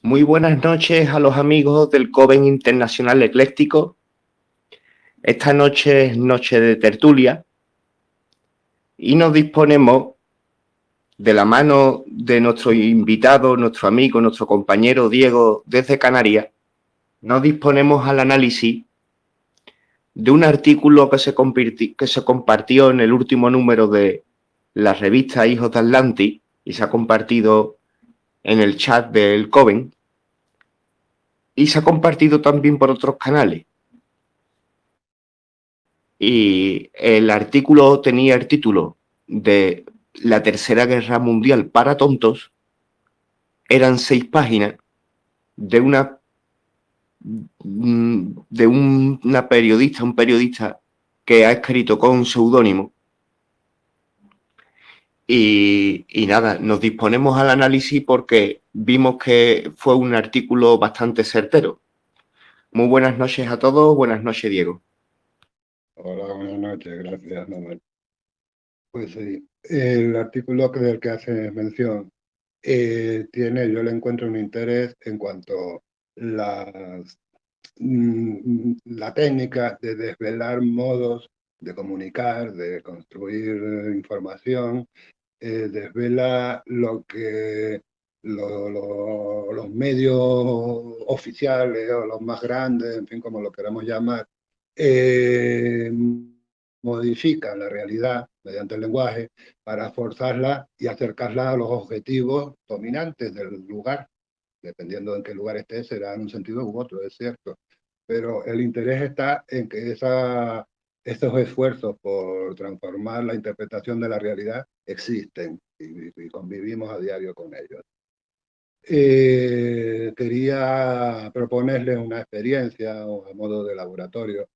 Muy buenas noches a los amigos del Coven Internacional Ecléctico. Esta noche es noche de tertulia y nos disponemos, de la mano de nuestro invitado, nuestro amigo, nuestro compañero Diego desde Canarias, nos disponemos al análisis de un artículo que se compartió en el último número de la revista Hijos de Atlantis y se ha compartido en el chat del Coven y se ha compartido también por otros canales. Y el artículo tenía el título de La Tercera Guerra Mundial para tontos. Eran 6 páginas de una periodista, un periodista que ha escrito con un seudónimo. Y nada, nos disponemos al análisis porque vimos que fue un artículo bastante certero. Muy buenas noches a todos, buenas noches, Diego. Hola, buenas noches, gracias, Manuel. Pues sí, el artículo del que hace mención yo le encuentro un interés en cuanto las, la técnica de desvelar modos de comunicar, de construir información, desvela lo que los medios oficiales o los más grandes, en fin, como lo queramos llamar, eh, modifican la realidad mediante el lenguaje para forzarla y acercarla a los objetivos dominantes del lugar. Dependiendo de en qué lugar esté, será en un sentido u otro, es cierto. Pero el interés está en que esos esfuerzos por transformar la interpretación de la realidad existen y convivimos a diario con ellos. Quería proponerles una experiencia a modo de laboratorio.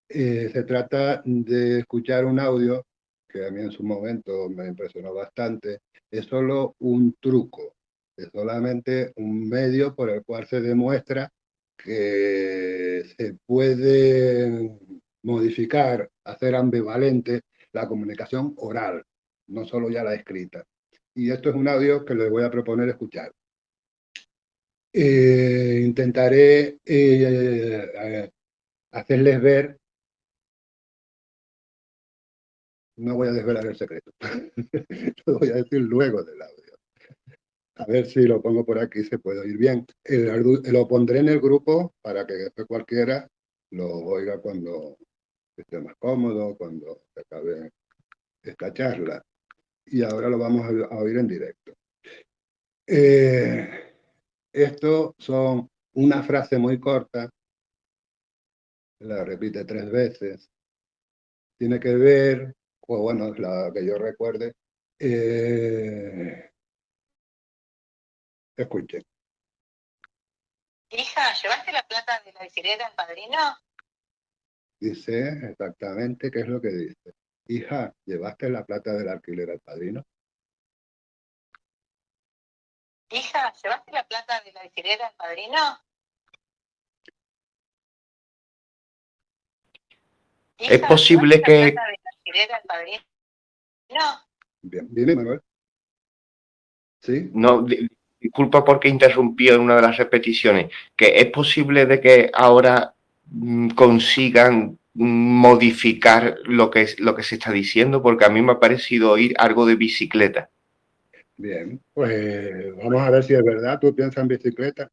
Se trata de escuchar un audio que a mí en su momento me impresionó bastante. Es solo un truco, es solamente un medio por el cual se demuestra que se puede modificar, hacer ambivalente la comunicación oral, no solo ya la escrita. Y esto es un audio que les voy a proponer escuchar. Intentaré hacerles ver. No voy a desvelar el secreto. Lo voy a decir luego del audio. A ver si lo pongo por aquí, se puede oír bien. Lo pondré en el grupo para que después cualquiera lo oiga cuando esté más cómodo, cuando se acabe esta charla. Y ahora lo vamos a oír en directo. Esto son una frase muy corta, la repite 3 veces. Tiene que ver, o bueno, la que yo recuerde, escuchen. Hija, ¿llevaste la plata de la bicicleta al padrino? Dice exactamente qué es lo que dice. Hija, ¿llevaste la plata del alquiler al padrino? Hija, ¿llevaste la plata de la bicicleta al padrino? Es Hija, ¿llevaste posible la plata que de la bicicleta al padrino? Bien, dime, Manuel. ¿Sí? no, disculpa porque interrumpí en una de las repeticiones, que es posible de que ahora consigan modificar lo que se está diciendo, porque a mí me ha parecido oír algo de bicicleta. Bien, pues vamos a ver si es verdad. ¿Tú piensas en bicicleta?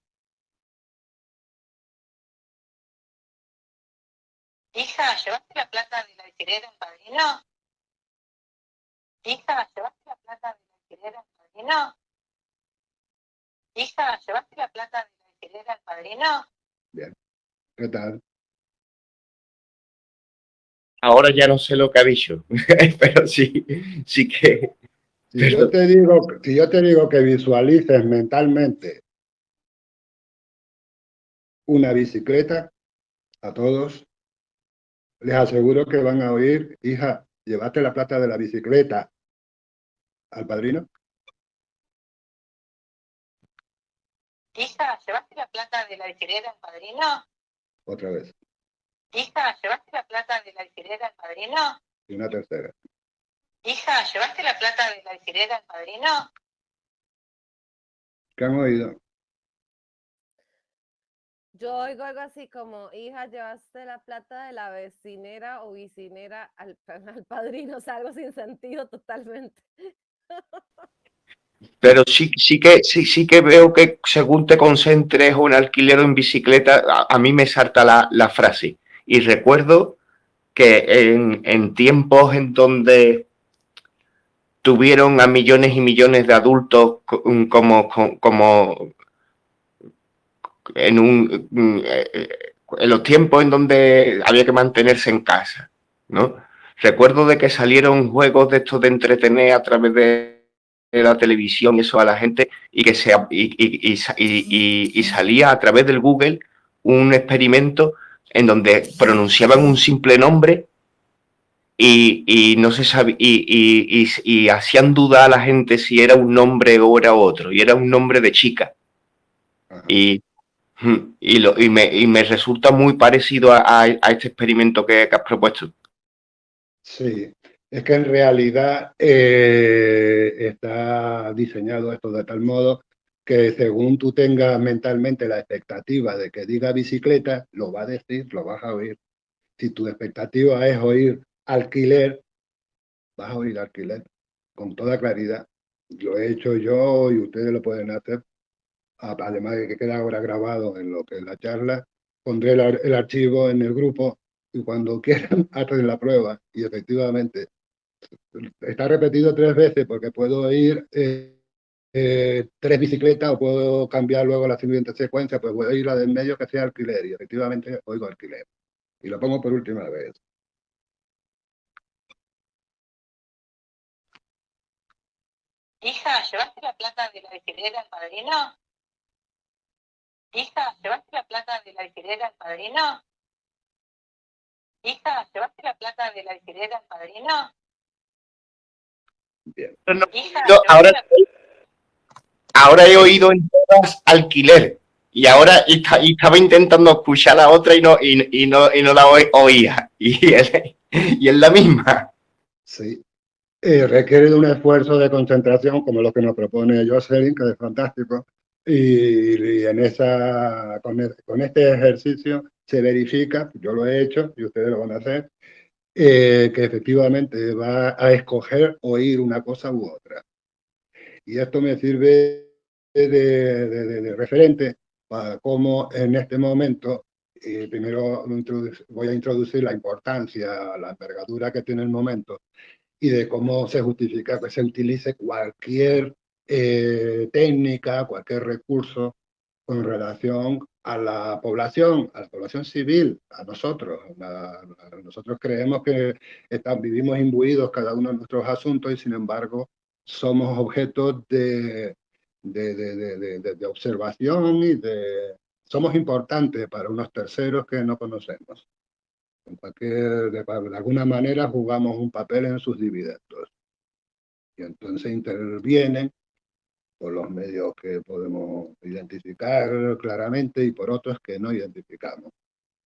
Hija, ¿llevaste la plata de la bicicleta al padrino? Hija, ¿llevaste la plata de la bicicleta al padrino? Hija, ¿llevaste la plata de la bicicleta al padrino? Bien, ¿qué tal? Ahora ya no sé lo que ha dicho, pero sí, sí que... Pero Si yo te digo que visualices mentalmente una bicicleta, a todos les aseguro que van a oír, hija, ¿llevaste la plata de la bicicleta al padrino? Hija, ¿llevaste la plata de la bicicleta al padrino? Otra vez. Hija, ¿llevaste la plata de la bicicleta al padrino? Y una tercera. Hija, ¿llevaste la plata de la bicicleta al padrino? ¿Qué han oído? Yo oigo algo así como, hija, llevaste la plata de la vecinera o vicinera al, al padrino, o sea, algo sin sentido totalmente. Pero sí que veo que según te concentres o en alquiler o en bicicleta, a mí me salta la frase. Y recuerdo que en tiempos en donde tuvieron a millones y millones de adultos como en en los tiempos en donde había que mantenerse en casa, ¿no? Recuerdo de que salieron juegos de estos de entretener a través de la televisión y eso a la gente y que y salía a través del Google un experimento en donde pronunciaban un simple nombre y no se sabía y hacían dudar a la gente si era un nombre o era otro y era un nombre de chica. Ajá. Y y me resulta muy parecido a este experimento que has propuesto. Sí, es que en realidad está diseñado esto de tal modo que según tú tengas mentalmente la expectativa de que diga bicicleta, lo va a decir, lo vas a oír. Si tu expectativa es oír alquiler, vas a oír alquiler con toda claridad. Lo he hecho yo y ustedes lo pueden hacer. Además de que queda ahora grabado en lo que es la charla, pondré el archivo en el grupo y cuando quieran hacen la prueba. Y efectivamente, está repetido 3 veces porque puedo ir 3 bicicletas o puedo cambiar luego la siguiente secuencia, pues voy a ir la del medio que sea alquiler y efectivamente oigo alquiler. Y lo pongo por última vez. Hija, ¿llevaste la plata de la alquiler al padrino? Hija, ¿llevaste la plata de la alquiler al padrino? Hija, ¿llevaste la plata de la alquiler al padrino? Bien. No, Hija, ahora, ¿llevaste la... ahora he oído en todas alquiler y ahora estaba intentando escuchar la otra y no la oía y es la misma. Sí. Requiere de un esfuerzo de concentración como lo que nos propone Jocelyn, que es fantástico, y en con este ejercicio se verifica, yo lo he hecho y ustedes lo van a hacer, que efectivamente va a escoger oír una cosa u otra. Y esto me sirve de referente para cómo en este momento, primero voy a introducir la importancia, la envergadura que tiene el momento y de cómo se justifica que se utilice cualquier técnica, cualquier recurso con relación a la población civil, a nosotros. Nosotros creemos que vivimos imbuidos cada uno de nuestros asuntos y sin embargo somos objetos de observación y somos importantes para unos terceros que no conocemos. De alguna manera jugamos un papel en sus dividendos. Y entonces intervienen por los medios que podemos identificar claramente y por otros que no identificamos.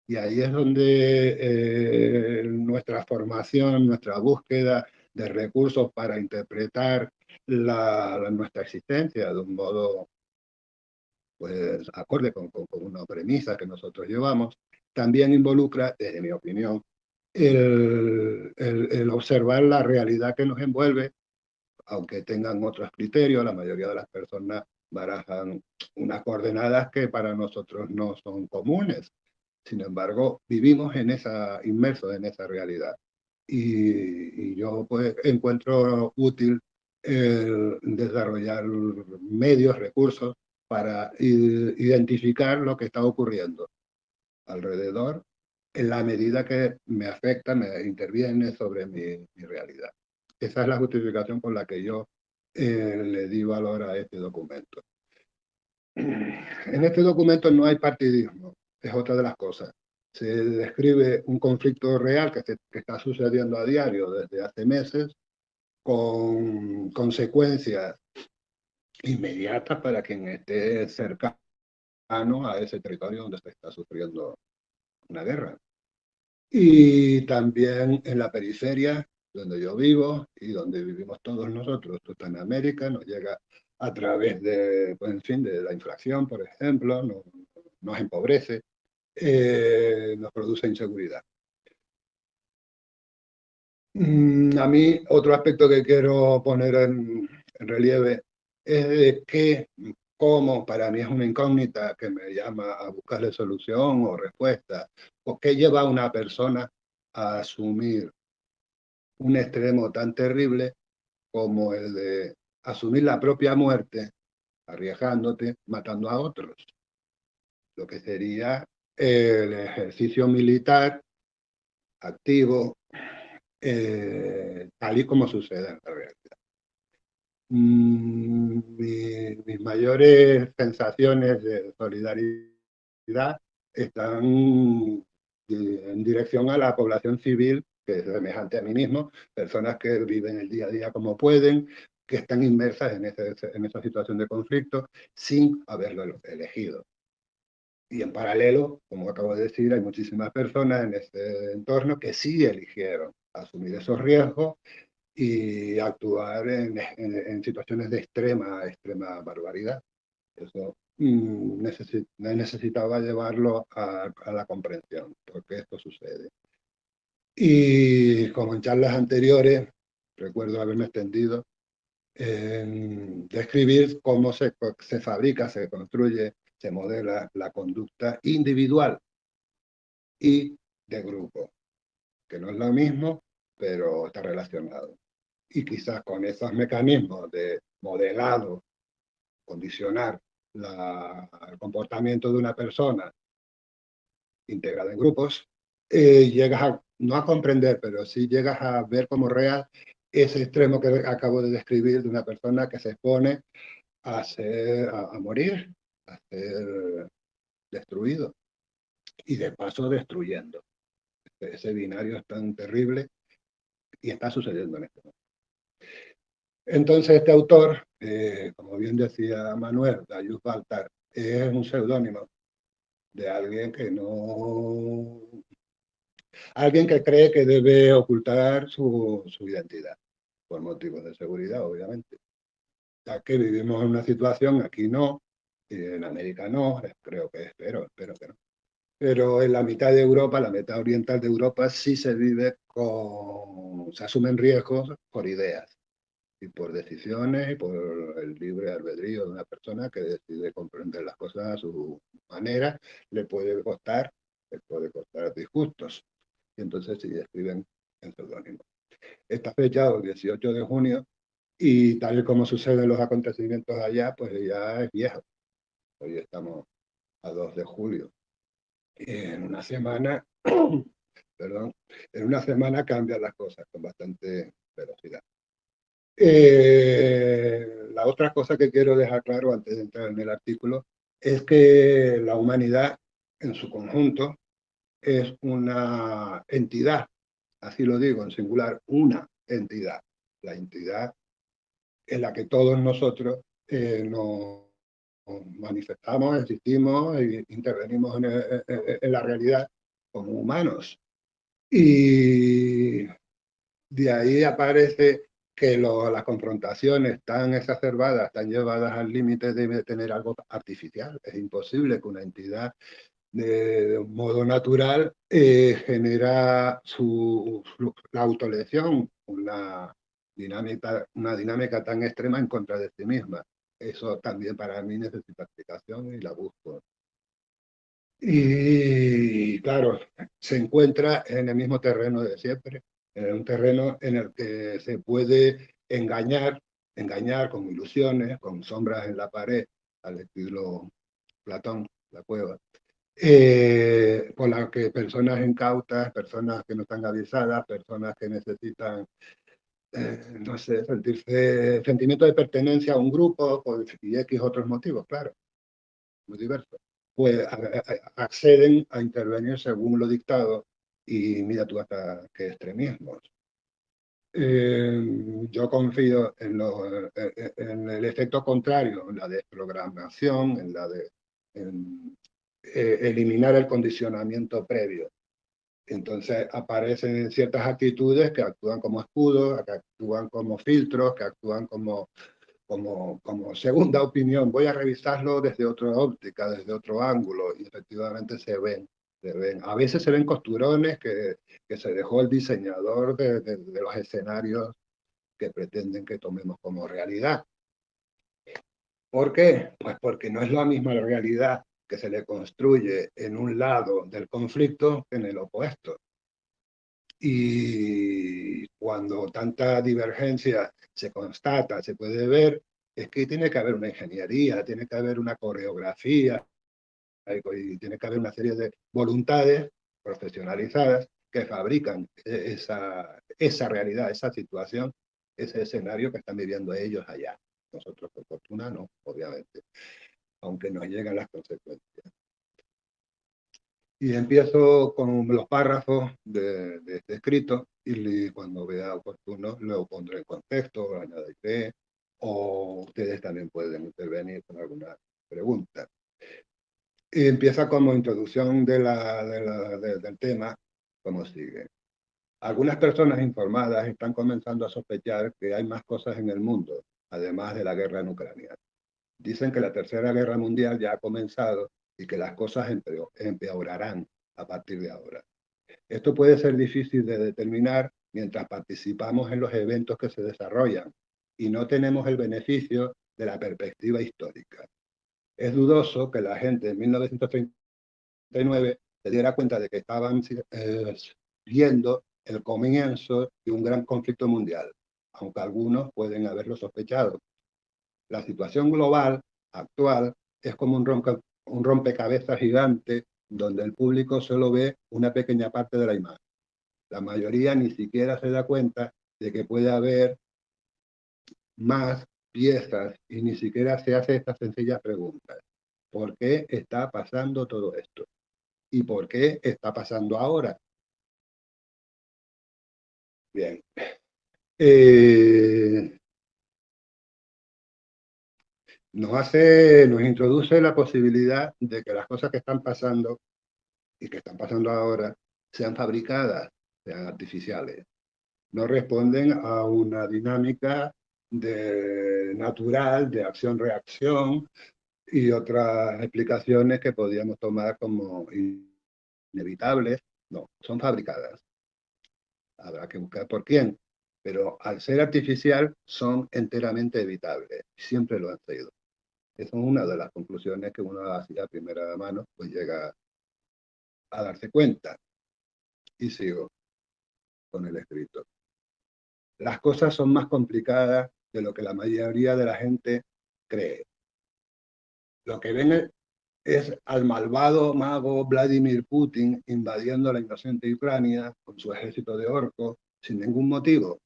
Y ahí es donde nuestra formación, nuestra búsqueda de recursos para interpretar nuestra existencia de un modo pues acorde con una premisa que nosotros llevamos, también involucra, desde mi opinión, el observar la realidad que nos envuelve, aunque tengan otros criterios, la mayoría de las personas barajan unas coordenadas que para nosotros no son comunes. Sin embargo, vivimos inmersos en esa realidad. Y yo pues encuentro útil desarrollar medios, recursos para identificar lo que está ocurriendo alrededor en la medida que me afecta, me interviene sobre mi realidad. Esa es la justificación por la que yo le di valor a este documento. En este documento no hay partidismo, es otra de las cosas. Se describe un conflicto real que está sucediendo a diario desde hace meses, con consecuencias inmediatas para quien esté cercano a ese territorio donde se está sufriendo una guerra. Y también en la periferia, donde yo vivo y donde vivimos todos nosotros. Esto está en América, nos llega a través de, pues, en fin, de la inflación, por ejemplo, nos nos empobrece, nos produce inseguridad. A mí, otro aspecto que quiero poner en relieve es de que, como para mí es una incógnita que me llama a buscarle solución o respuesta, o qué lleva a una persona a asumir un extremo tan terrible como el de asumir la propia muerte, arriesgándote, matando a otros, lo que sería el ejercicio militar activo, tal y como sucede en la realidad. Mis mayores sensaciones de solidaridad están en dirección a la población civil, que es semejante a mí mismo, personas que viven el día a día como pueden, que están inmersas en esa situación de conflicto sin haberlo elegido. Y en paralelo, como acabo de decir, hay muchísimas personas en este entorno que sí eligieron asumir esos riesgos y actuar en situaciones de extrema barbaridad. Eso necesitaba llevarlo a la comprensión, porque esto sucede. Y como en charlas anteriores, recuerdo haberme extendido en describir cómo se fabrica, se construye, se modela la conducta individual y de grupo, que no es lo mismo, pero está relacionado. Y quizás con esos mecanismos de modelado, condicionar el comportamiento de una persona integrada en grupos, llegas a, no a comprender, pero sí llegas a ver como real ese extremo que acabo de describir de una persona que se expone a morir, a ser destruido y de paso destruyendo. Ese binario es tan terrible y está sucediendo en este momento. Entonces este autor, como bien decía Manuel, Darius Baltar, es un seudónimo de alguien que no... Alguien que cree que debe ocultar su identidad, por motivos de seguridad, obviamente. Ya que vivimos en una situación, aquí no, en América no, creo que espero que no. Pero en la mitad de Europa, la mitad oriental de Europa, sí se vive se asumen riesgos por ideas y por decisiones y por el libre albedrío de una persona que decide comprender las cosas a su manera, le puede costar disgustos. Y entonces sí escriben en seudónimo. Esta fecha, el 18 de junio, y tal y como suceden los acontecimientos allá, pues ya es viejo. Hoy estamos a 2 de julio. En una semana, perdón, en una semana cambian las cosas con bastante velocidad. La otra cosa que quiero dejar claro antes de entrar en el artículo es que la humanidad en su conjunto es una entidad, así lo digo en singular, una entidad. La entidad en la que todos nosotros nos manifestamos, existimos e intervenimos en la realidad como humanos. Y de ahí aparece que las confrontaciones tan exacerbadas, tan llevadas al límite de tener algo artificial. Es imposible que una entidad de un modo natural genera la autolesión, una dinámica tan extrema en contra de sí misma. Eso también para mí necesita explicación y la busco. Y claro, se encuentra en el mismo terreno de siempre, en un terreno en el que se puede engañar con ilusiones, con sombras en la pared, al estilo Platón, la cueva, por la que personas incautas, personas que no están avisadas, personas que necesitan, no sé, sentimiento de pertenencia a un grupo y X otros motivos, claro, muy diversos, pues acceden a intervenir según lo dictado y mira tú hasta qué extremismos. Yo confío en el efecto contrario, en la desprogramación, en la de eliminar el condicionamiento previo. Entonces aparecen ciertas actitudes que actúan como escudos, que actúan como filtros, que actúan como como segunda opinión, voy a revisarlo desde otra óptica, desde otro ángulo, y efectivamente se ven. A veces se ven costurones que se dejó el diseñador de los escenarios que pretenden que tomemos como realidad. ¿Por qué? Pues porque no es la misma realidad que se le construye en un lado del conflicto que en el opuesto. Y cuando tanta divergencia se constata, se puede ver, es que tiene que haber una ingeniería, tiene que haber una coreografía, y tiene que haber una serie de voluntades profesionalizadas que fabrican esa realidad, esa situación, ese escenario que están viviendo ellos allá. Nosotros, por fortuna, no, obviamente, aunque nos llegan las consecuencias. Y empiezo con los párrafos de este escrito y cuando vea oportuno lo pondré en contexto, lo añadiré, o ustedes también pueden intervenir con alguna pregunta. Y empieza como introducción del tema, como sigue. Algunas personas informadas están comenzando a sospechar que hay más cosas en el mundo, además de la guerra en Ucrania. Dicen que la Tercera Guerra Mundial ya ha comenzado y que las cosas empeorarán a partir de ahora. Esto puede ser difícil de determinar mientras participamos en los eventos que se desarrollan y no tenemos el beneficio de la perspectiva histórica. Es dudoso que la gente en 1939 se diera cuenta de que estaban viendo el comienzo de un gran conflicto mundial, aunque algunos pueden haberlo sospechado. La situación global actual es como un rompecabezas gigante donde el público solo ve una pequeña parte de la imagen. La mayoría ni siquiera se da cuenta de que puede haber más piezas y ni siquiera se hace estas sencillas preguntas. ¿Por qué está pasando todo esto? ¿Y por qué está pasando ahora? Bien. Nos introduce la posibilidad de que las cosas que están pasando y que están pasando ahora sean fabricadas, sean artificiales. No responden a una dinámica natural de acción-reacción y otras explicaciones que podríamos tomar como inevitables. No, son fabricadas. Habrá que buscar por quién, pero al ser artificial son enteramente evitables. Siempre lo han sido. Esa es una de las conclusiones que uno hacía a primera mano, pues llega a darse cuenta. Y sigo con el escrito. Las cosas son más complicadas de lo que la mayoría de la gente cree. Lo que ven es al malvado mago Vladimir Putin invadiendo la inocente Ucrania con su ejército de orcos sin ningún motivo.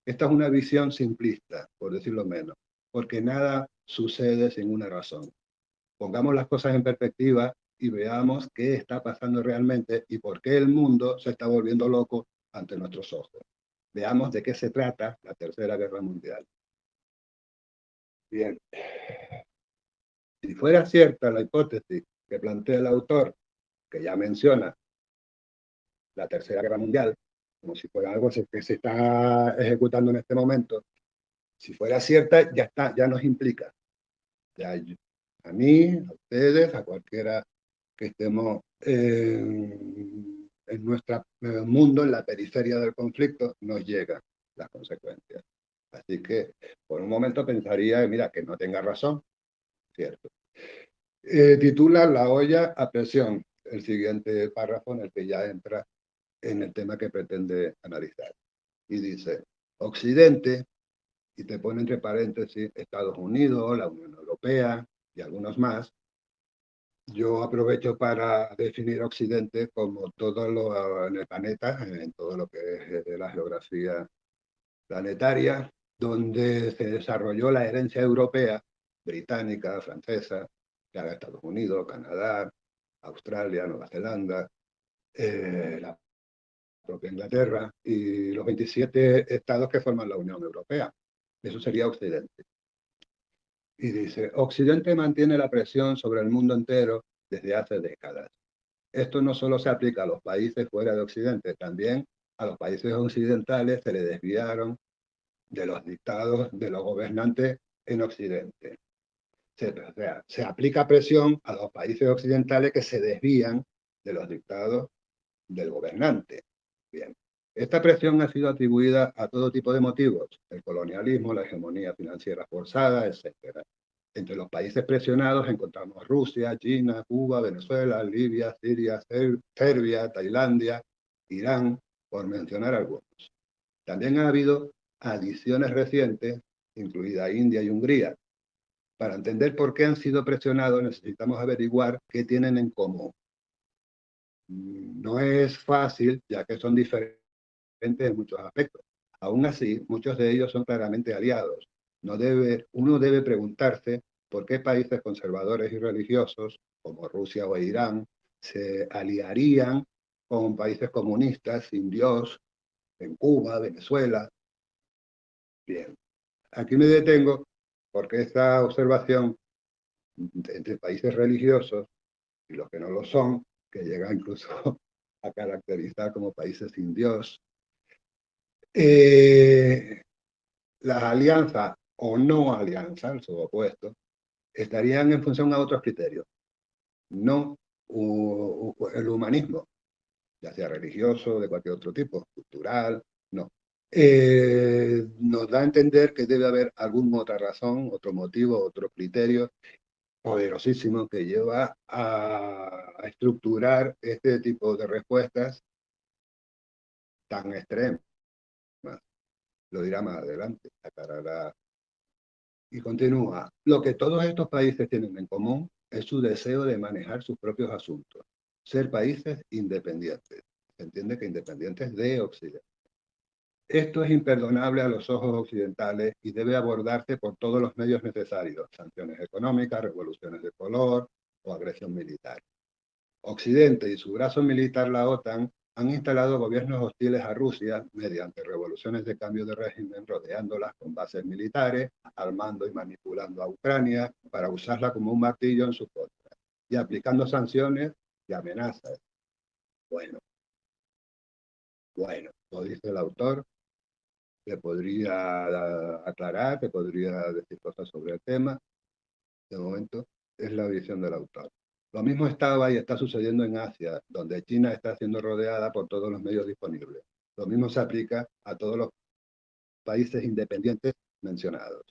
Esta es una visión simplista, por decirlo menos, porque nada sucede sin una razón. Pongamos las cosas en perspectiva y veamos qué está pasando realmente y por qué el mundo se está volviendo loco ante nuestros ojos. Veamos de qué se trata la Tercera Guerra Mundial. Bien. Si fuera cierta la hipótesis que plantea el autor, que ya menciona la Tercera Guerra Mundial, como si fuera algo que se está ejecutando en este momento, si fuera cierta, ya nos implica. Ya, a mí, a ustedes, a cualquiera que estemos en nuestro mundo, en la periferia del conflicto, nos llegan las consecuencias. Así que por un momento pensaría, mira, que no tenga razón, cierto. Titula La olla a presión, el siguiente párrafo en el que ya entra en el tema que pretende analizar. Y dice, Occidente, y te pone entre paréntesis Estados Unidos, la Unión Europea y algunos más. Yo aprovecho para definir Occidente como todo lo en el planeta, en todo lo que es la geografía planetaria, donde se desarrolló la herencia europea, británica, francesa, que haga Estados Unidos, Canadá, Australia, Nueva Zelanda, la propia Inglaterra y los 27 estados que forman la Unión Europea. Eso sería Occidente. Y dice, Occidente mantiene la presión sobre el mundo entero desde hace décadas. Esto no solo se aplica a los países fuera de Occidente, también a los países occidentales se le desviaron de los dictados de los gobernantes en Occidente. O sea, se aplica presión a los países occidentales que se desvían de los dictados del gobernante. Bien. Esta presión ha sido atribuida a todo tipo de motivos, el colonialismo, la hegemonía financiera forzada, etc. Entre los países presionados encontramos Rusia, China, Cuba, Venezuela, Libia, Siria, Serbia, Tailandia, Irán, por mencionar algunos. También ha habido adiciones recientes, incluida India y Hungría. Para entender por qué han sido presionados necesitamos averiguar qué tienen en común. No es fácil, ya que son diferentes en muchos aspectos. Aún así, muchos de ellos son claramente aliados. Uno debe preguntarse por qué países conservadores y religiosos, como Rusia o Irán, se aliarían con países comunistas sin Dios, en Cuba, Venezuela. Bien, aquí me detengo porque esta observación entre países religiosos y los que no lo son, que llega incluso a caracterizar como países sin Dios, las alianzas o no alianzas, su opuesto, estarían en función a otros criterios, no el humanismo, ya sea religioso, de cualquier otro tipo, cultural, no. Nos da a entender que debe haber alguna otra razón, otro motivo, otro criterio poderosísimo que lleva a estructurar este tipo de respuestas tan extremas. Lo dirá más adelante, aclarará. Y continúa. Lo que todos estos países tienen en común es su deseo de manejar sus propios asuntos, ser países independientes. Se entiende que independientes de Occidente. Esto es imperdonable a los ojos occidentales y debe abordarse por todos los medios necesarios, sanciones económicas, revoluciones de color o agresión militar. Occidente y su brazo militar, la OTAN, han instalado gobiernos hostiles a Rusia mediante revoluciones de cambio de régimen, rodeándolas con bases militares, armando y manipulando a Ucrania para usarla como un martillo en su contra, y aplicando sanciones y amenazas. Bueno, lo dice el autor, te podría aclarar, te podría decir cosas sobre el tema. De momento, es la visión del autor. Lo mismo estaba y está sucediendo en Asia, donde China está siendo rodeada por todos los medios disponibles. Lo mismo se aplica a todos los países independientes mencionados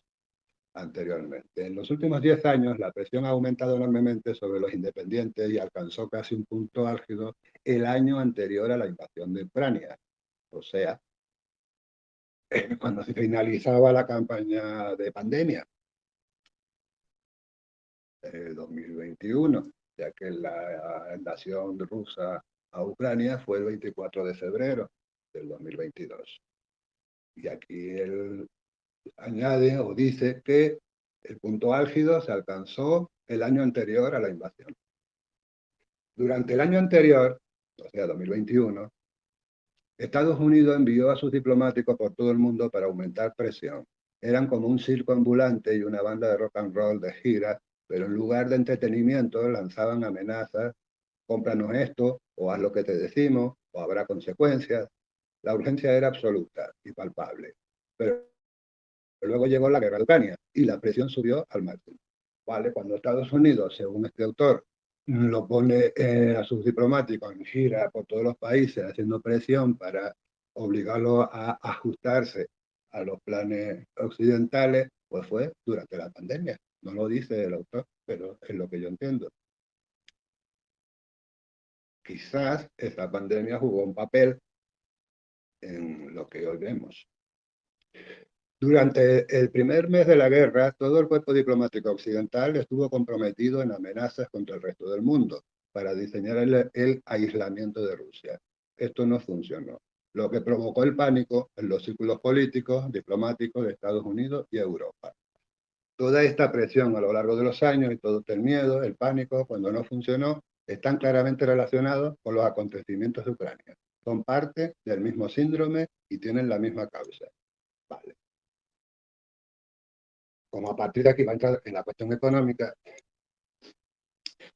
anteriormente. En los últimos 10 años, la presión ha aumentado enormemente sobre los independientes y alcanzó casi un punto álgido el año anterior a la invasión de Ucrania. O sea, cuando se finalizaba la campaña de pandemia, 2021, ya que la invasión rusa a Ucrania fue el 24 de febrero del 2022. Y aquí él añade o dice que el punto álgido se alcanzó el año anterior a la invasión. Durante el año anterior, o sea, 2021, Estados Unidos envió a sus diplomáticos por todo el mundo para aumentar presión. Eran como un circo ambulante y una banda de rock and roll de gira, pero en lugar de entretenimiento lanzaban amenazas: cómpranos esto, o haz lo que te decimos, o habrá consecuencias. La urgencia era absoluta y palpable. Pero luego llegó la guerra de Ucrania y la presión subió al máximo. ¿Vale? Cuando Estados Unidos, según este autor, lo pone a sus diplomáticos en gira por todos los países, haciendo presión para obligarlos a ajustarse a los planes occidentales, pues fue durante la pandemia. No lo dice el autor, pero es lo que yo entiendo. Quizás esa pandemia jugó un papel en lo que hoy vemos. Durante el primer mes de la guerra, todo el cuerpo diplomático occidental estuvo comprometido en amenazas contra el resto del mundo para diseñar el aislamiento de Rusia. Esto no funcionó, lo que provocó el pánico en los círculos políticos, diplomáticos de Estados Unidos y Europa. Toda esta presión a lo largo de los años y todo el miedo, el pánico, cuando no funcionó, están claramente relacionados con los acontecimientos de Ucrania. Son parte del mismo síndrome y tienen la misma causa. Vale. Como a partir de aquí va a entrar en la cuestión económica,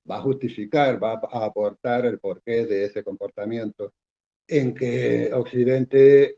va a justificar, va a aportar el porqué de ese comportamiento en que Occidente,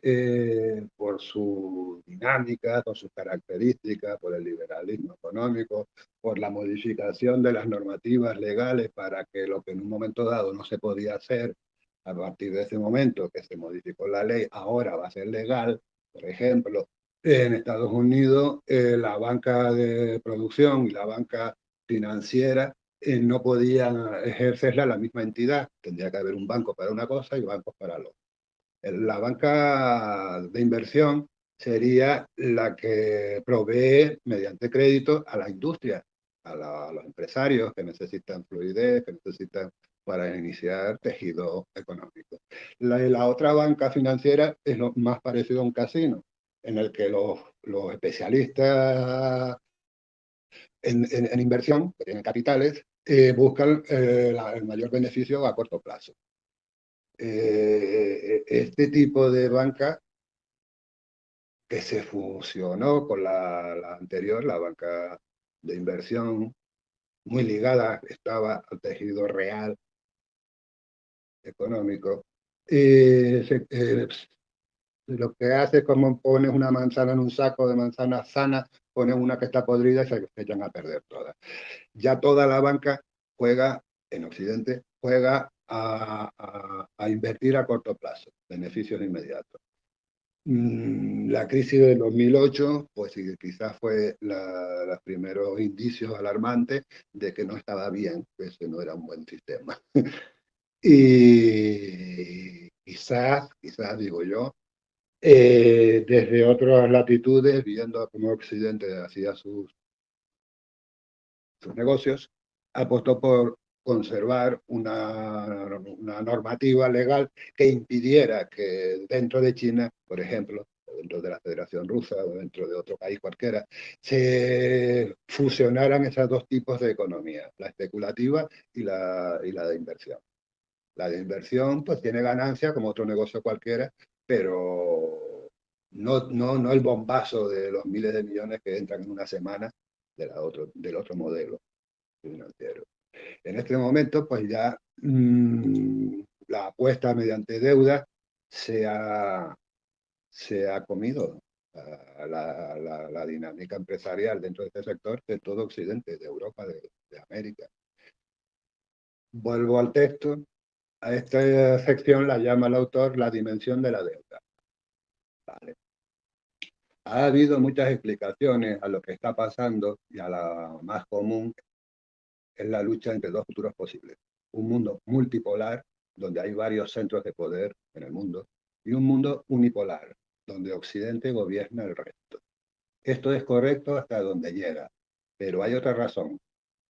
por su dinámica, por sus características, por el liberalismo económico, por la modificación de las normativas legales para que lo que en un momento dado no se podía hacer, a partir de ese momento que se modificó la ley, ahora va a ser legal. Por ejemplo, en Estados Unidos, la banca de producción y la banca financiera no podían ejercerla la misma entidad. Tendría que haber un banco para una cosa y bancos para lo otro. La banca de inversión sería la que provee mediante crédito a la industria, a los empresarios que necesitan fluidez, que necesitan para iniciar tejido económico. La otra banca financiera es lo más parecido a un casino, en el que los especialistas en inversión, que tienen capitales, buscan el mayor beneficio a corto plazo. Este tipo de banca que se fusionó con la anterior, la banca de inversión, muy ligada estaba al tejido real económico, lo que hace es como pones una manzana en un saco de manzanas sanas, pones una que está podrida y se echan a perder todas. Ya toda la banca juega, en Occidente, juega a invertir a corto plazo, beneficios inmediatos. La crisis del 2008, pues sí, quizás fue los primeros indicios alarmantes de que no estaba bien, que ese no era un buen sistema. Y quizás digo yo, desde otras latitudes, viendo cómo Occidente hacía sus negocios, apostó por conservar una normativa legal que impidiera que dentro de China, por ejemplo, o dentro de la Federación Rusa o dentro de otro país cualquiera, se fusionaran esos dos tipos de economía, la especulativa y la de inversión. La de inversión pues tiene ganancia como otro negocio cualquiera, pero no el bombazo de los miles de millones que entran en una semana del otro modelo financiero. En este momento, pues ya la apuesta mediante deuda se ha comido la dinámica empresarial dentro de este sector de todo Occidente, de Europa, de América. Vuelvo al texto. A esta sección la llama el autor la dimensión de la deuda. Vale. Ha habido muchas explicaciones a lo que está pasando y a la más común es la lucha entre dos futuros posibles. Un mundo multipolar, donde hay varios centros de poder en el mundo, y un mundo unipolar, donde Occidente gobierna el resto. Esto es correcto hasta donde llega, pero hay otra razón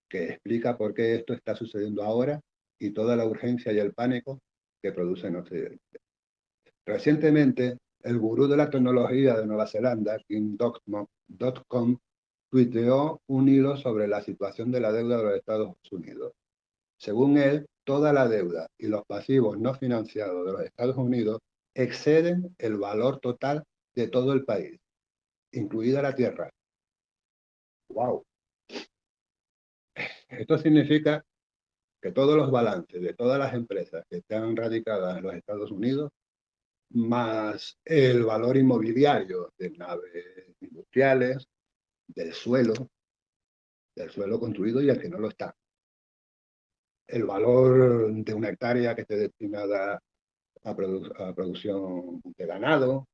que explica por qué esto está sucediendo ahora y toda la urgencia y el pánico que produce en Occidente. Recientemente, el gurú de la tecnología de Nueva Zelanda, Kim.com, tuiteó un hilo sobre la situación de la deuda de los Estados Unidos. Según él, toda la deuda y los pasivos no financiados de los Estados Unidos exceden el valor total de todo el país, incluida la tierra. ¡Wow! Esto significa que todos los balances de todas las empresas que están radicadas en los Estados Unidos, más el valor inmobiliario de naves industriales, del suelo construido y el que no lo está, el valor de una hectárea que esté destinada a producción de ganado,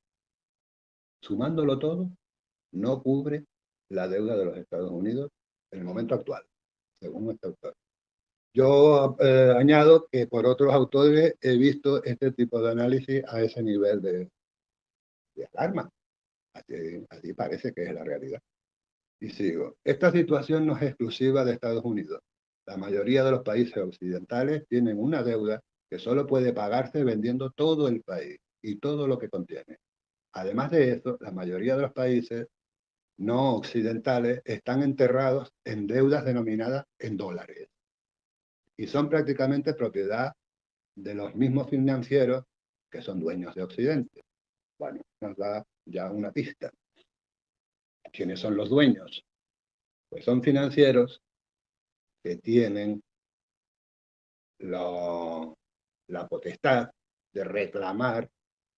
sumándolo todo, no cubre la deuda de los Estados Unidos en el momento actual, según este autor. Yo añado que por otros autores he visto este tipo de análisis a ese nivel de alarma. Así parece que es la realidad. Y sigo. Esta situación no es exclusiva de Estados Unidos. La mayoría de los países occidentales tienen una deuda que solo puede pagarse vendiendo todo el país y todo lo que contiene. Además de eso, la mayoría de los países no occidentales están enterrados en deudas denominadas en dólares y son prácticamente propiedad de los mismos financieros que son dueños de Occidente. Bueno, nos da ya una pista. ¿Quiénes son los dueños? Pues son financieros que tienen la potestad de reclamar,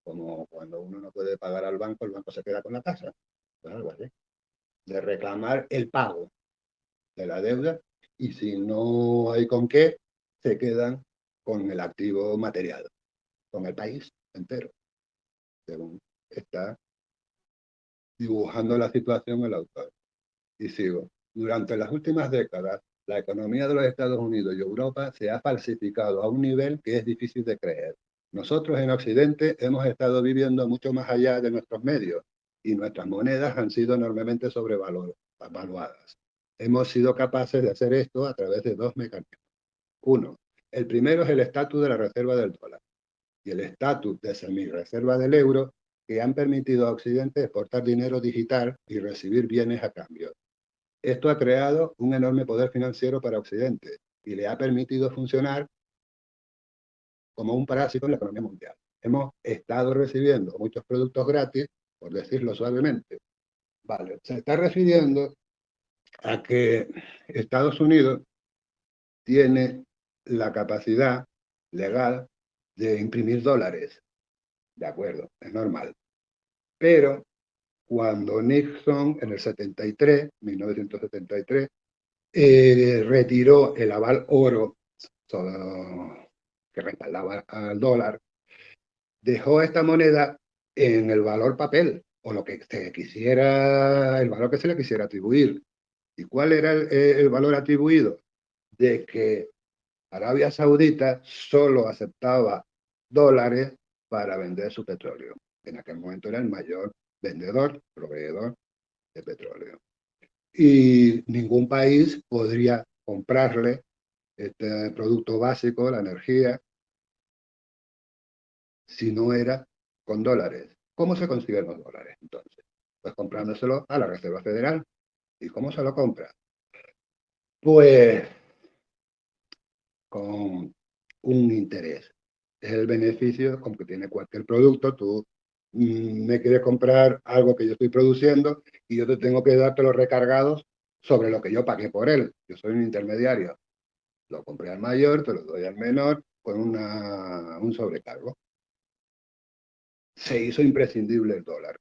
como cuando uno no puede pagar al banco, el banco se queda con la casa, pues algo así, de reclamar el pago de la deuda y si no hay con qué, se quedan con el activo material, con el país entero, según está dibujando la situación el autor. Y sigo. Durante las últimas décadas, la economía de los Estados Unidos y Europa se ha falsificado a un nivel que es difícil de creer. Nosotros en Occidente hemos estado viviendo mucho más allá de nuestros medios y nuestras monedas han sido enormemente sobrevaluadas. Hemos sido capaces de hacer esto a través de dos mecanismos. Uno, el primero es el estatus de la reserva del dólar y el estatus de semi-reserva del euro que han permitido a Occidente exportar dinero digital y recibir bienes a cambio. Esto ha creado un enorme poder financiero para Occidente y le ha permitido funcionar como un parásito en la economía mundial. Hemos estado recibiendo muchos productos gratis, por decirlo suavemente. Vale, se está refiriendo a que Estados Unidos tiene la capacidad legal de imprimir dólares. De acuerdo, es normal. Pero cuando Nixon en el 73, 1973, retiró el aval oro que respaldaba al dólar, dejó esta moneda en el valor papel, o lo que se quisiera, el valor que se le quisiera atribuir. ¿Y cuál era el valor atribuido? De que Arabia Saudita solo aceptaba dólares para vender su petróleo. En aquel momento era el mayor vendedor, proveedor de petróleo. Y ningún país podría comprarle este producto básico, la energía, si no era con dólares. ¿Cómo se consiguen los dólares entonces? Pues comprándoselo a la Reserva Federal. ¿Y cómo se lo compra? Pues con un interés. Es el beneficio como que tiene cualquier producto. Tú me quieres comprar algo que yo estoy produciendo y yo te tengo que darte los recargados sobre lo que yo pagué por él. Yo soy un intermediario. Lo compré al mayor, te lo doy al menor con un sobrecargo. Se hizo imprescindible el dólar.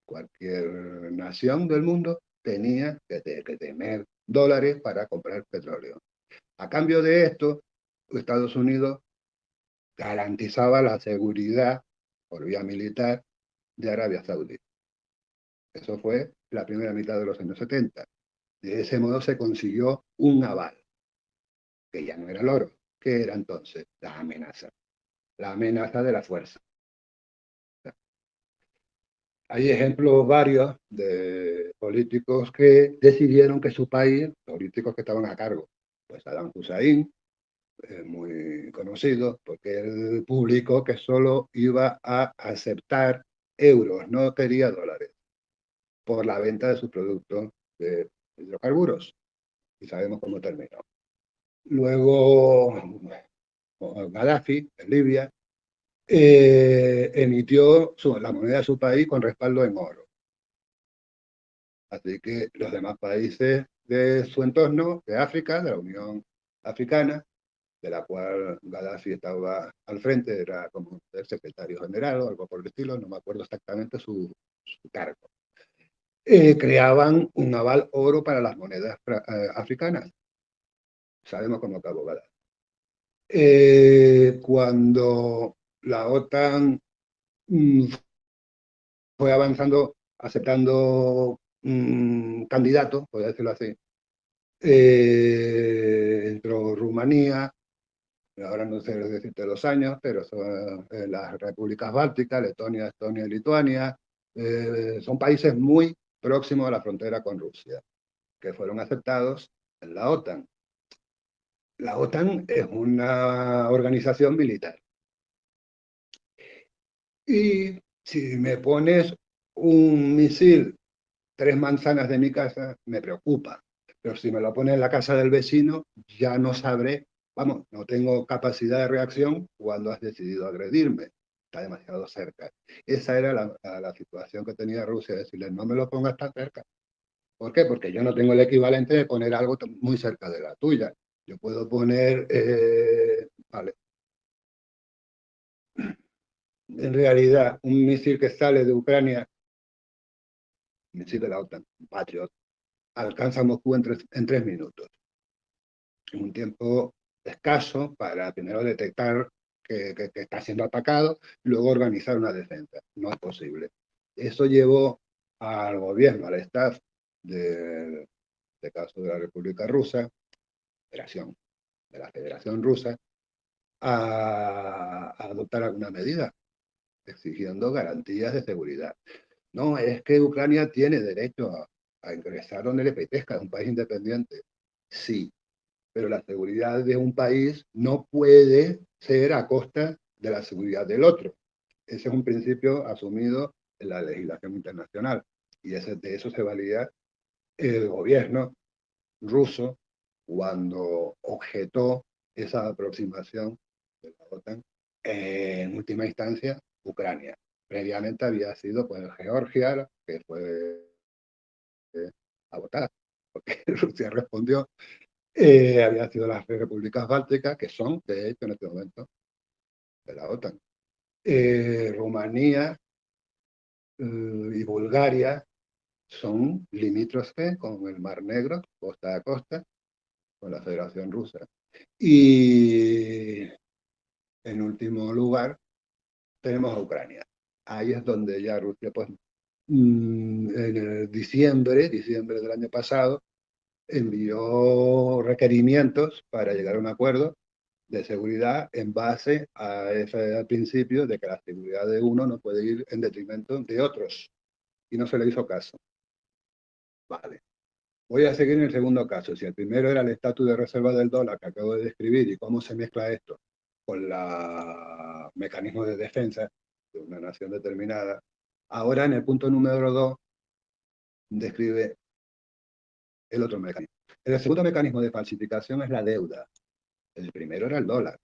Cualquier nación del mundo tenía que tener dólares para comprar petróleo. A cambio de esto, Estados Unidos garantizaba la seguridad por vía militar de Arabia Saudí. Eso fue la primera mitad de los años 70. De ese modo se consiguió un aval, que ya no era el oro, que era entonces la amenaza de la fuerza. Hay ejemplos varios de políticos que decidieron que su país, políticos que estaban a cargo, pues Saddam Hussein, muy conocido, porque él publicó que solo iba a aceptar euros, no quería dólares, por la venta de sus productos de hidrocarburos. Y sabemos cómo terminó. Luego, Gaddafi, en Libia, emitió la moneda de su país con respaldo en oro. Así que los demás países de su entorno, de África, de la Unión Africana, de la cual Gaddafi estaba al frente, era como el secretario general o algo por el estilo, no me acuerdo exactamente su cargo. Creaban un aval oro para las monedas africanas. Sabemos cómo acabó Gaddafi. Cuando la OTAN fue avanzando, aceptando candidatos, por decirlo así, entró Rumanía, ahora no sé decirte los años, pero son las repúblicas bálticas, Letonia, Estonia y Lituania, son países muy próximos a la frontera con Rusia, que fueron aceptados en la OTAN. La OTAN es una organización militar. Y si me pones un misil 3 manzanas de mi casa, me preocupa. Pero si me lo pones en la casa del vecino, ya no sabré, vamos, no tengo capacidad de reacción cuando has decidido agredirme. Está demasiado cerca. Esa era la situación que tenía Rusia, decirle, no me lo pongas tan cerca. ¿Por qué? Porque yo no tengo el equivalente de poner algo muy cerca de la tuya. Yo puedo poner, vale. En realidad, un misil que sale de Ucrania, misil de la OTAN, Patriot, alcanza Moscú en 3 minutos. Un tiempo escaso para primero detectar que está siendo atacado y luego organizar una defensa. No es posible. Eso llevó al gobierno, al staff de caso de la República Rusa, Federación, de la Federación Rusa, a adoptar alguna medida exigiendo garantías de seguridad. No, es que Ucrania tiene derecho a ingresar donde le apetezca, es un país independiente. Sí, pero la seguridad de un país no puede ser a costa de la seguridad del otro. Ese es un principio asumido en la legislación internacional y de eso se valía el gobierno ruso cuando objetó esa aproximación de la OTAN, en última instancia, Ucrania. Previamente había sido pues, Georgia, que fue agotada, porque Rusia respondió. Habían sido las repúblicas bálticas, que son, de hecho, en este momento, de la OTAN. Rumanía y Bulgaria son limítrofes con el Mar Negro, costa a costa, con la Federación Rusa. Y en último lugar, tenemos a Ucrania. Ahí es donde ya Rusia, pues, en diciembre del año pasado, envió requerimientos para llegar a un acuerdo de seguridad en base a ese principio de que la seguridad de uno no puede ir en detrimento de otros. Y no se le hizo caso. Vale. Voy a seguir en el segundo caso. Si el primero era el estatus de reserva del dólar que acabo de describir y cómo se mezcla esto con los mecanismos de defensa de una nación determinada, ahora en el punto número 2 describe el otro mecanismo. El segundo mecanismo de falsificación es la deuda. El primero era el dólar.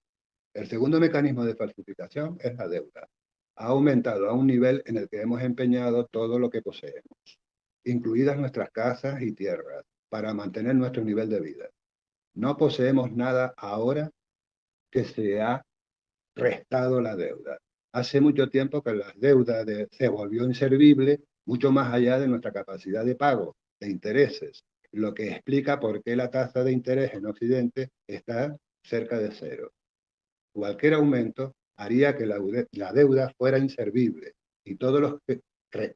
El segundo mecanismo de falsificación es la deuda. Ha aumentado a un nivel en el que hemos empeñado todo lo que poseemos, incluidas nuestras casas y tierras, para mantener nuestro nivel de vida. No poseemos nada ahora que se ha restado la deuda. Hace mucho tiempo que la deuda se volvió inservible, mucho más allá de nuestra capacidad de pago, de intereses, lo que explica por qué la tasa de interés en Occidente está cerca de cero. Cualquier aumento haría que la deuda fuera inservible y todos los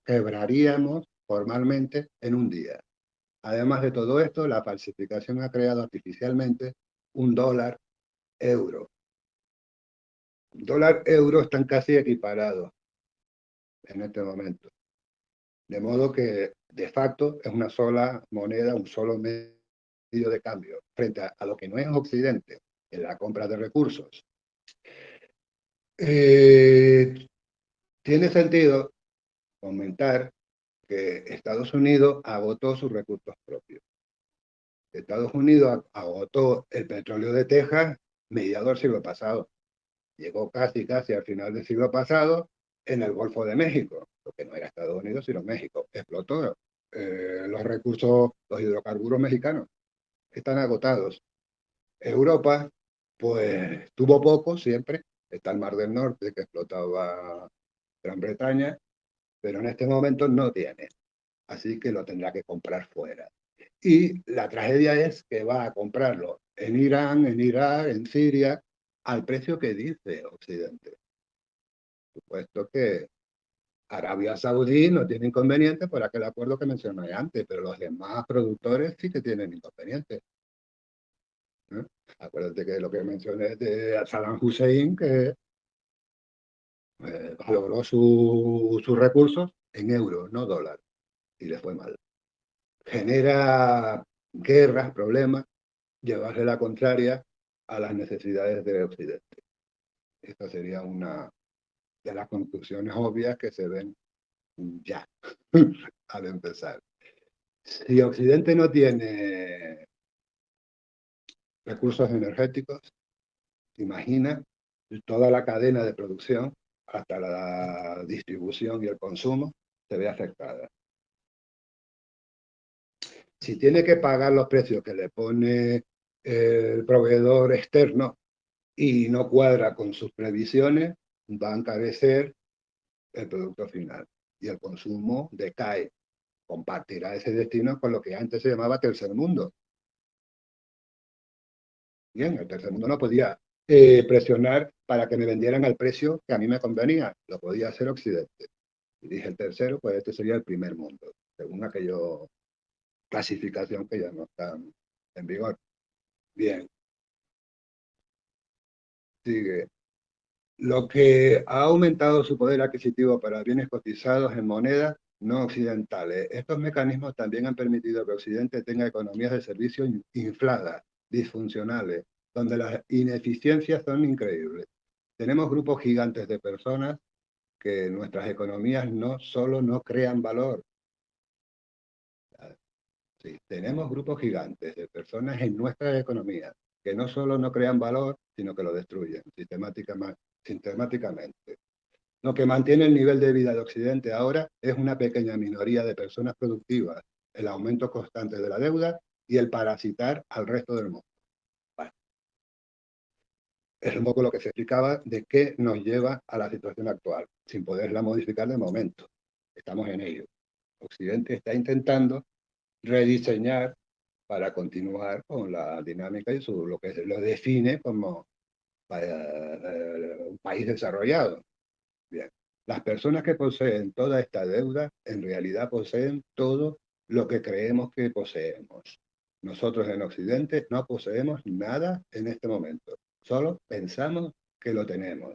quebraríamos formalmente en un día. Además de todo esto, la falsificación ha creado artificialmente un dólar euro. Dólar euro están casi equiparados en este momento. De modo que, de facto, es una sola moneda, un solo medio de cambio, frente a lo que no es Occidente, en la compra de recursos. Tiene sentido comentar que Estados Unidos agotó sus recursos propios. Estados Unidos agotó el petróleo de Texas mediados del siglo pasado. Llegó casi al final del siglo pasado en el Golfo de México, lo que no era Estados Unidos sino México. Explotó los recursos, los hidrocarburos mexicanos. Están agotados. Europa, pues tuvo poco siempre. Está el Mar del Norte que explotaba Gran Bretaña, pero en este momento no tiene. Así que lo tendrá que comprar fuera. Y la tragedia es que va a comprarlo en Irán, en Irak, en Siria, al precio que dice Occidente. Supuesto que Arabia Saudí no tiene inconveniente por aquel acuerdo que mencioné antes, pero los demás productores sí que tienen inconvenientes. ¿Eh? Acuérdate que lo que mencioné de Saddam Hussein, que valoró sus recursos en euros, no dólares, y le fue mal. Genera guerras, problemas, llevarle la contraria a las necesidades de Occidente. Esta sería una de las conclusiones obvias que se ven ya al empezar. Si Occidente no tiene recursos energéticos, imagina toda la cadena de producción hasta la distribución y el consumo se ve afectada. Si tiene que pagar los precios que le pone el proveedor externo y no cuadra con sus previsiones, va a encarecer el producto final y el consumo decae. Compartirá ese destino con lo que antes se llamaba tercer mundo. Bien, el tercer mundo no podía presionar para que me vendieran al precio que a mí me convenía, lo podía hacer Occidente. Y dije el tercero, pues este sería el primer mundo, según aquella clasificación que ya no está en vigor. Bien, sigue. Lo que ha aumentado su poder adquisitivo para bienes cotizados en monedas no occidentales. Estos mecanismos también han permitido que Occidente tenga economías de servicio infladas, disfuncionales, donde las ineficiencias son increíbles. Tenemos grupos gigantes de personas que nuestras economías no solo no crean valor. Sí, tenemos grupos gigantes de personas en nuestras economías que no solo no crean valor, sino que lo destruyen sistemáticamente. Lo que mantiene el nivel de vida de Occidente ahora es una pequeña minoría de personas productivas, el aumento constante de la deuda y el parasitar al resto del mundo. Bueno, es un poco lo que se explicaba de qué nos lleva a la situación actual, sin poderla modificar de momento. Estamos en ello. Occidente está intentando rediseñar para continuar con la dinámica y lo que lo define como un país desarrollado. Bien. Las personas que poseen toda esta deuda en realidad poseen todo lo que creemos que poseemos. Nosotros en Occidente no poseemos nada en este momento. Solo pensamos que lo tenemos.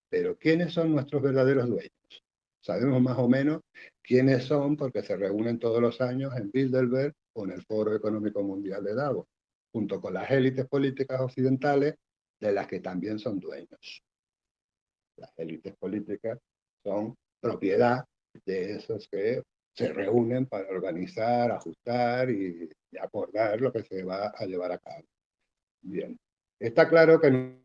Pero ¿quiénes son nuestros verdaderos dueños? Sabemos más o menos quiénes son porque se reúnen todos los años en Bilderberg o en el Foro Económico Mundial de Davos, junto con las élites políticas occidentales de las que también son dueños. Las élites políticas son propiedad de esos que se reúnen para organizar, ajustar y acordar lo que se va a llevar a cabo. Bien, está claro que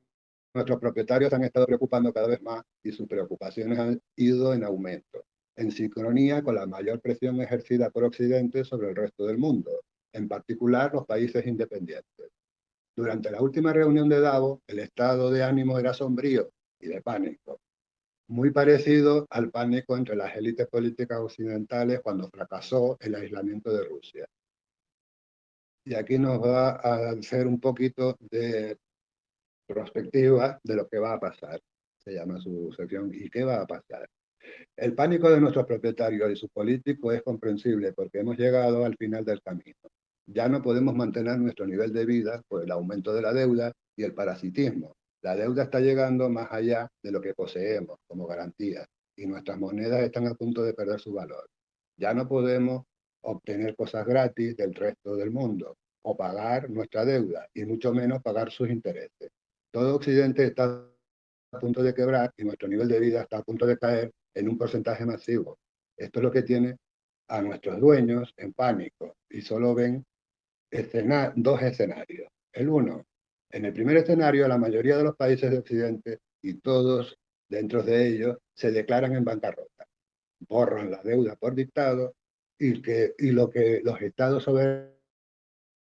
nuestros propietarios han estado preocupando cada vez más y sus preocupaciones han ido en aumento, en sincronía con la mayor presión ejercida por Occidente sobre el resto del mundo, en particular los países independientes. Durante la última reunión de Davos, el estado de ánimo era sombrío y de pánico, muy parecido al pánico entre las élites políticas occidentales cuando fracasó el aislamiento de Rusia. Y aquí nos va a hacer un poquito de prospectiva de lo que va a pasar. Se llama su sección ¿Y qué va a pasar? El pánico de nuestros propietarios y sus políticos es comprensible porque hemos llegado al final del camino. Ya no podemos mantener nuestro nivel de vida por el aumento de la deuda y el parasitismo. La deuda está llegando más allá de lo que poseemos como garantía y nuestras monedas están a punto de perder su valor. Ya no podemos obtener cosas gratis del resto del mundo o pagar nuestra deuda y mucho menos pagar sus intereses. Todo Occidente está a punto de quebrar y nuestro nivel de vida está a punto de caer en un porcentaje masivo. Esto es lo que tiene a nuestros dueños en pánico y solo ven dos escenarios. El uno, en el primer escenario, la mayoría de los países de Occidente y todos dentro de ellos se declaran en bancarrota, borran la deuda por dictado y lo que los estados soberanos